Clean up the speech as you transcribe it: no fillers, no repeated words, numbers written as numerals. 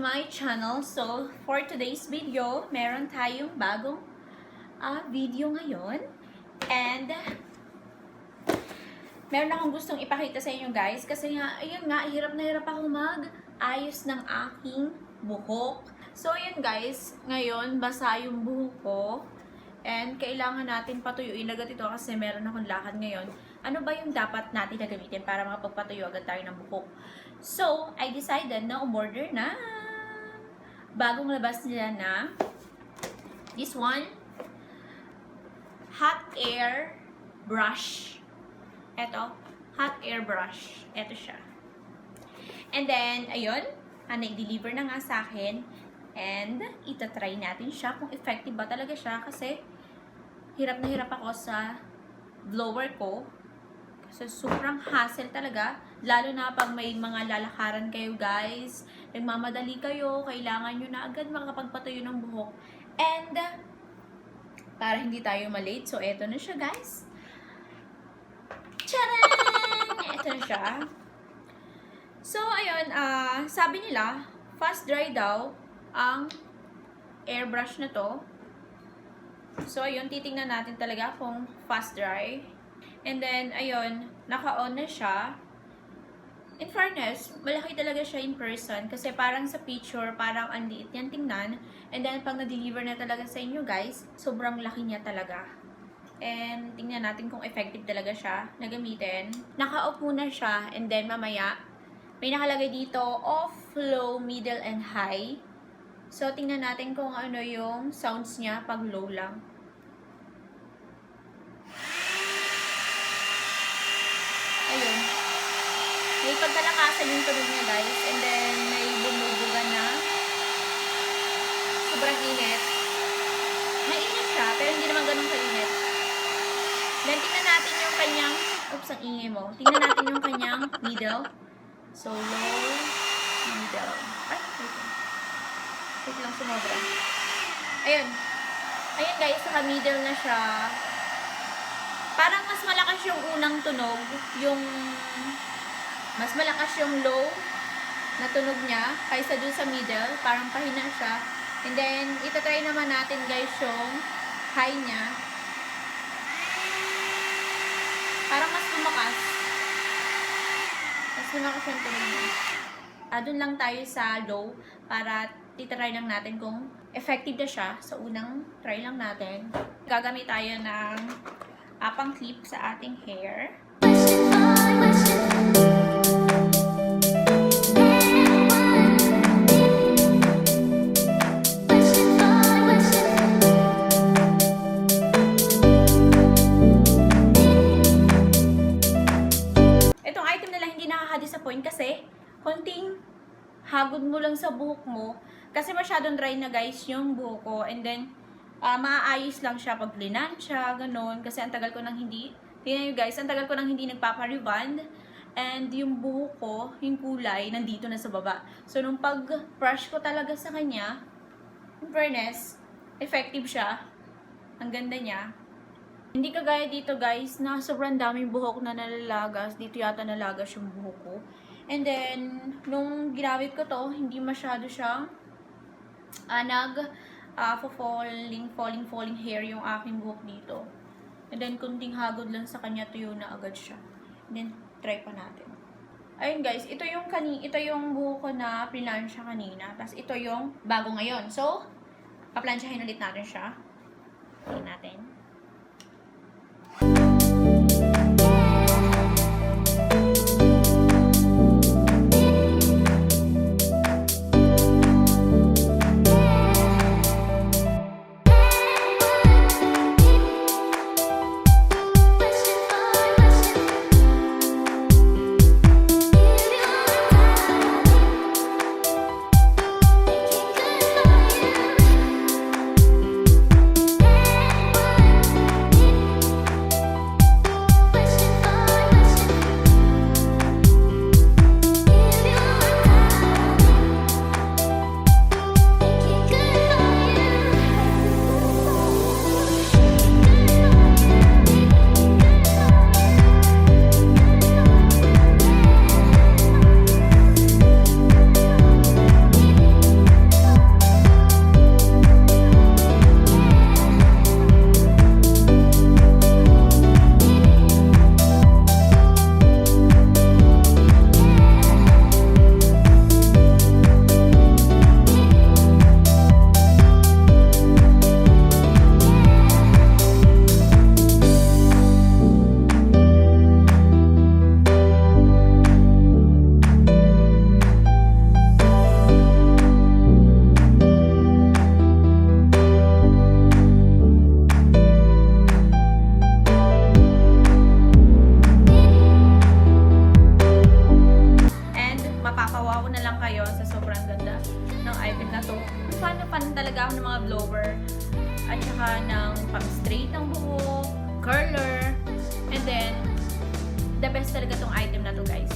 my channel. So, for today's video, meron tayong bagong video ngayon. And, meron akong gustong ipakita sa inyo guys. Kasi nga, ayun nga, hirap na hirap ako mag-ayos ng aking buhok. So, ayun guys, ngayon, basa yung buhok ko. And, kailangan natin patuyuin agad ito kasi meron akong lakad ngayon. Ano ba yung dapat natin na gamitin para makapagpatuyo agad tayo ng buhok? So, I decided na umorder na bagong labas nila na this one, hot air brush. Eto, hot air brush. Eto siya. And then, ayun, na-deliver na nga sa akin. And, itatry natin siya kung effective ba talaga siya kasi hirap na hirap ako sa blower ko. Kasi sobrang hassle talaga. Lalo na pag may mga lalakaran kayo guys. Nagmamadali kayo. Kailangan nyo na agad makapagpatuyo ng buhok. And, para hindi tayo malate. So, eto na siya guys. Tcharan! Eto na siya. So, ayun. Sabi nila, fast dry daw ang airbrush na to. So, ayun. Titingnan natin talaga kung fast dry. And then, ayun, naka-on na siya. In fairness, malaki talaga siya in person. Kasi parang sa picture, parang ang liit yan tingnan. And then, pag na-deliver na talaga sa inyo guys, sobrang laki niya talaga. And, tingnan natin kung effective talaga siya na gamitin. Naka-off muna siya. And then, mamaya, may nakalagay dito, off, low, middle, and high. So, tingnan natin kung ano yung sounds niya pag low lang. Ayun. May pagkalakasan yung tunog niya guys. And then, may bumubuga na. Sobrang init. Mainit siya, pero hindi naman ganun kainit. Then, tingnan natin yung kanyang, oops, ang ingay mo. Tingnan natin yung kanyang middle. So, low, middle. Ay, wait lang, sumobra. Ayun. Ayun guys, saka middle na siya. Parang mas malakas yung unang tunog, yung mas malakas yung low na tunog niya kaysa dun sa middle, parang pahina siya. And then, itatry naman natin guys yung high niya. Parang mas lumakas. Mas lumakas yung tunog niya. Dun lang tayo sa low para titry lang natin kung effective na siya sa unang try lang natin. Gagamit tayo ng pang clip sa ating hair. Itong item na lang hindi nakaka-disappoint kasi konting hagod mo lang sa buhok mo kasi masyadong dry na guys yung buhok ko. And then maaayos lang siya pag linansya, ganun. Kasi ang tagal ko nang hindi, tingnan nyo guys, ang tagal ko nang hindi nagpapa-rebond. And yung buhok ko, yung kulay, nandito na sa baba. So, nung pag-brush ko talaga sa kanya, in fairness, effective siya. Ang ganda niya. Hindi kagaya dito guys, na sobrang daming buhok na nalalagas. Dito yata nalagas yung buhok ko. And then, nung ginamit ko to, hindi masyado siyang falling hair yung aking buhok dito. And then, kunting hagod lang sa kanya, tuyo na agad siya. And then, try pa natin. Ayun guys, ito yung buhok ko na plinansya kanina. Tapos, ito yung bago ngayon. So, paplansyahin ulit natin siya. Tingnan natin. kayo sa sobrang ganda ng item na to. Fan na fan talaga ako ng mga blower at saka ng pang-straight ng buhok, curler, and then the best talaga tong item na to, guys.